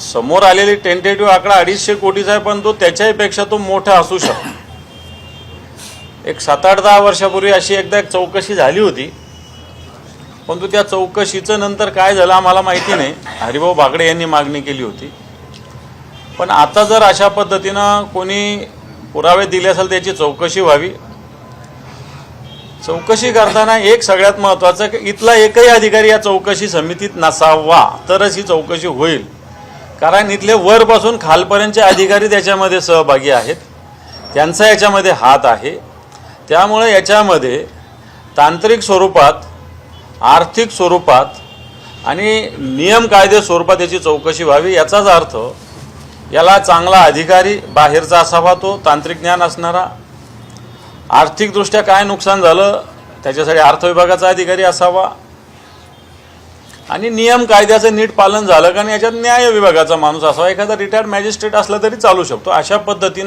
समोर आलेली टेंटेटिव्ह आकडा 250 कोटीचा आहे, पण तो त्याच्यापेक्षा तो मोठा असू शकतो. एक 7-8-10 वर्षापूर्वी अशी एकदा एक चौकशी झाली होती, परंतु त्या चौकशीचं नंतर काय झालं आम्हाला माहिती नाही. हरिभाऊ बागडे यांनी मागणी केली होती. पण आता जर अशा पद्धतीनं कोणी पुरावे दिले असेल त्याची चौकशी व्हावी. चौकशी करताना एक सगळ्यात महत्त्वाचं की इथला एकही अधिकारी या चौकशी समितीत नसावा, तरच ही चौकशी होईल. कारण इथले वरपासून खालपर्यंतचे अधिकारी त्याच्यामध्ये सहभागी आहेत, त्यांचा याच्यामध्ये हात आहे. त्यामुळे याच्यामध्ये तांत्रिक स्वरूपात, आर्थिक स्वरूपात आणि नियम कायदे स्वरूपात याची चौकशी व्हावी. याचाच अर्थ याला चांगला अधिकारी बाहेरचा असावा, तो तांत्रिक ज्ञान असणारा. आर्थिकदृष्ट्या काय नुकसान झालं त्याच्यासाठी अर्थ विभागाचा अधिकारी असावा आणि नियम कायद्याचं नीट पालन झालं का नाही याच्यात न्याय विभागाचा माणूस असावा. एखादा रिटायर्ड मॅजिस्ट्रेट असला तरी चालू शकतो. अशा पद्धतीनं